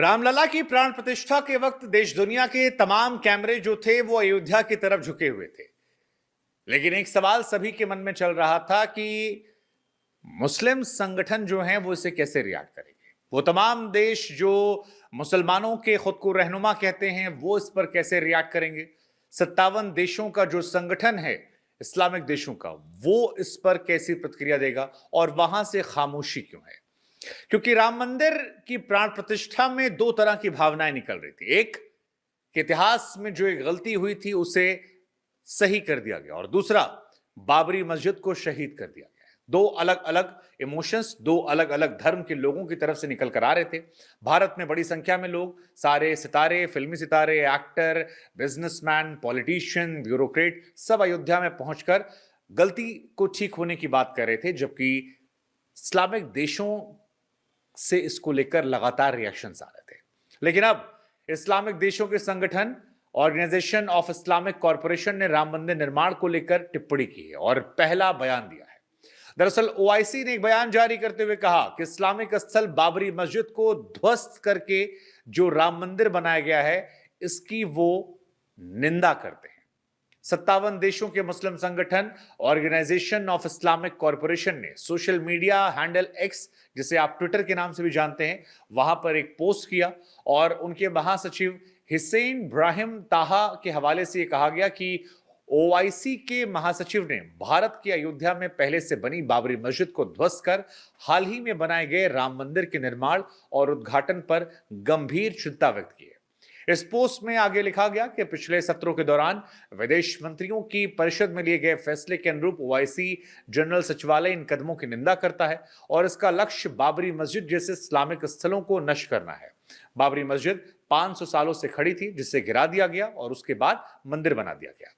रामलला की प्राण प्रतिष्ठा के वक्त देश दुनिया के तमाम कैमरे जो थे वो अयोध्या की तरफ झुके हुए थे। लेकिन एक सवाल सभी के मन में चल रहा था कि मुस्लिम संगठन जो हैं वो इसे कैसे रिएक्ट करेंगे। वो तमाम देश जो मुसलमानों के खुद को रहनुमा कहते हैं वो इस पर कैसे रिएक्ट करेंगे। 57 देशों का जो संगठन है इस्लामिक देशों का, वो इस पर कैसी प्रतिक्रिया देगा और वहां से खामोशी क्यों है। क्योंकि राम मंदिर की प्राण प्रतिष्ठा में दो तरह की भावनाएं निकल रही थी। एक कि इतिहास में जो एक गलती हुई थी उसे सही कर दिया गया, और दूसरा बाबरी मस्जिद को शहीद कर दिया गया। दो अलग अलग इमोशंस, दो अलग अलग धर्म के लोगों की तरफ से निकल कर आ रहे थे। भारत में बड़ी संख्या में लोग, सारे सितारे, फिल्मी सितारे, एक्टर, बिजनेसमैन, पॉलिटिशियन, ब्यूरोक्रेट, सब अयोध्या में पहुंचकर गलती को ठीक होने की बात कर रहे थे, जबकि इस्लामिक देशों से इसको लेकर लगातार रिएक्शंस आ रहे थे। लेकिन अब इस्लामिक देशों के संगठन ऑर्गेनाइजेशन ऑफ इस्लामिक कॉरपोरेशन ने राम मंदिर निर्माण को लेकर टिप्पणी की है और पहला बयान दिया है। दरअसल ओआईसी ने एक बयान जारी करते हुए कहा कि इस्लामिक स्थल बाबरी मस्जिद को ध्वस्त करके जो राम मंदिर बनाया गया है इसकी वो निंदा करते हैं। 57 देशों के मुस्लिम संगठन ऑर्गेनाइजेशन ऑफ इस्लामिक कॉरपोरेशन ने सोशल मीडिया हैंडल एक्स, जिसे आप ट्विटर के नाम से भी जानते हैं, वहां पर एक पोस्ट किया और उनके महासचिव हिसैन इब्राहिम ताहा के हवाले से यह कहा गया कि ओआईसी के महासचिव ने भारत की अयोध्या में पहले से बनी बाबरी मस्जिद को ध्वस्त कर हाल ही में बनाए गए राम मंदिर के निर्माण और उद्घाटन पर गंभीर चिंता व्यक्त की है। इस पोस्ट में आगे लिखा गया कि पिछले सत्रों के दौरान विदेश मंत्रियों की परिषद में लिए गए फैसले के अनुरूप ओआईसी जनरल सचिवालय इन कदमों की निंदा करता है और इसका लक्ष्य बाबरी मस्जिद जैसे इस्लामिक स्थलों को नष्ट करना है। बाबरी मस्जिद 500 सालों से खड़ी थी, जिसे गिरा दिया गया और उसके बाद मंदिर बना दिया गया।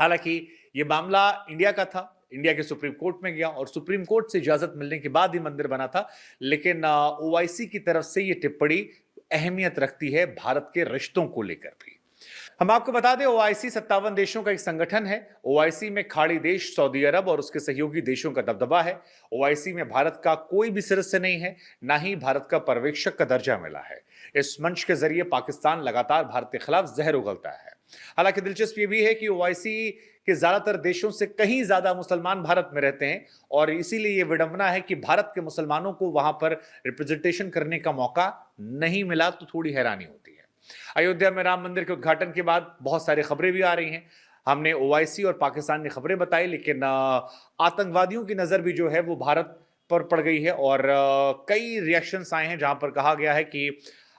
हालांकि यह मामला इंडिया का था, इंडिया के सुप्रीम कोर्ट में गया और सुप्रीम कोर्ट से इजाजत मिलने के बाद ही मंदिर बना था। लेकिन ओआईसी की तरफ से यह टिप्पणी अहमियत रखती है भारत के रिश्तों को लेकर भी। हम आपको बता दें, ओआईसी 57 देशों का एक संगठन है। ओआईसी में खाड़ी देश सऊदी अरब और उसके सहयोगी देशों का दबदबा है। ओआईसी में भारत का कोई भी सदस्य नहीं है, ना ही भारत का पर्यवेक्षक का दर्जा मिला है। इस मंच के जरिए पाकिस्तान लगातार भारत के खिलाफ जहर उगलता है। हालांकि दिलचस्प ये भी है कि ओआईसी के ज्यादातर देशों से कहीं ज्यादा मुसलमान भारत में रहते हैं और इसीलिए यह विडंबना है कि भारत के मुसलमानों को वहां पर रिप्रेजेंटेशन करने का मौका नहीं मिला, तो थोड़ी हैरानी होती है। अयोध्या में राम मंदिर के उद्घाटन के बाद बहुत सारी खबरें भी आ रही हैं। हमने ओआईसी और पाकिस्तान ने खबरें बताई, लेकिन आतंकवादियों की नजर भी जो है वो भारत पर पड़ गई है और कई रिएक्शंस आए हैं जहां पर कहा गया है कि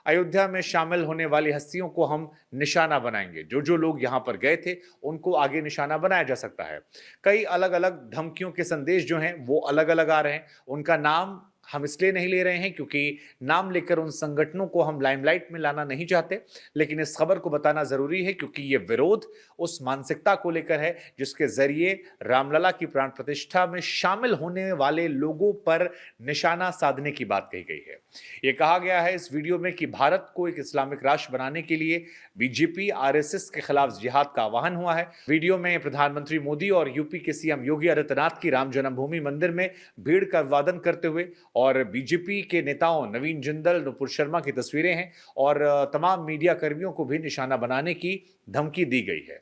अयोध्या में शामिल होने वाली हस्तियों को हम निशाना बनाएंगे। जो जो लोग यहां पर गए थे उनको आगे निशाना बनाया जा सकता है। कई अलग अलग धमकियों के संदेश जो हैं वो अलग अलग आ रहे हैं। उनका नाम हम इसलिए नहीं ले रहे हैं क्योंकि नाम लेकर उन संगठनों को हम लाइमलाइट में लाना नहीं चाहते, लेकिन इस खबर को बताना जरूरी है क्योंकि यह विरोध उस मानसिकता को लेकर है जिसके जरिए रामलला की प्राण प्रतिष्ठा में शामिल होने वाले लोगों पर निशाना साधने की बात कही गई है। यह कहा गया है इस वीडियो में कि भारत को एक इस्लामिक राष्ट्र बनाने के लिए बीजेपी आरएसएस के खिलाफ जिहाद का आह्वान हुआ है। वीडियो में प्रधानमंत्री मोदी और यूपी के सीएम योगी आदित्यनाथ की राम जन्मभूमि मंदिर में भीड़ का अभिवादन करते हुए और बीजेपी के नेताओं नवीन जिंदल, नुपुर शर्मा की तस्वीरें हैं और तमाम मीडिया कर्मियों को भी निशाना बनाने की धमकी दी गई है।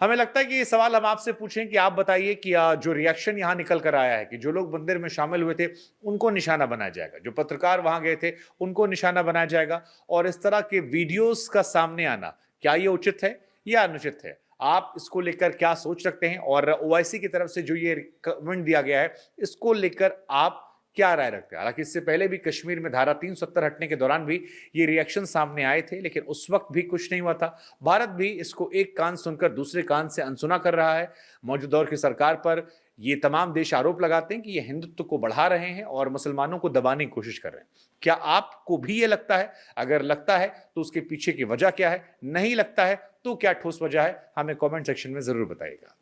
हमें लगता है कि ये सवाल हम आपसे पूछें कि आप बताइए कि जो रिएक्शन यहां निकल कर आया है कि जो लोग मंदिर में शामिल हुए थे उनको निशाना बनाया जाएगा, जो पत्रकार वहां गए थे उनको निशाना बनाया जाएगा, और इस तरह के वीडियोस का सामने आना क्या ये उचित है या अनुचित है? आप इसको लेकर क्या सोच रखते हैं? और ओआईसी की तरफ से जो ये कमेंट दिया गया है इसको लेकर आप क्या राय रखते हैं? हालांकि इससे पहले भी कश्मीर में धारा 370 हटने के दौरान भी ये रिएक्शन सामने आए थे, लेकिन उस वक्त भी कुछ नहीं हुआ था। भारत भी इसको एक कान सुनकर दूसरे कान से अनसुना कर रहा है। मौजूदा दौर की सरकार पर ये तमाम देश आरोप लगाते हैं कि ये हिंदुत्व को बढ़ा रहे हैं और मुसलमानों को दबाने की कोशिश कर रहे हैं। क्या आपको भी ये लगता है? अगर लगता है तो उसके पीछे की वजह क्या है? नहीं लगता है तो क्या ठोस वजह है? हमें कमेंट सेक्शन में जरूर बताइएगा।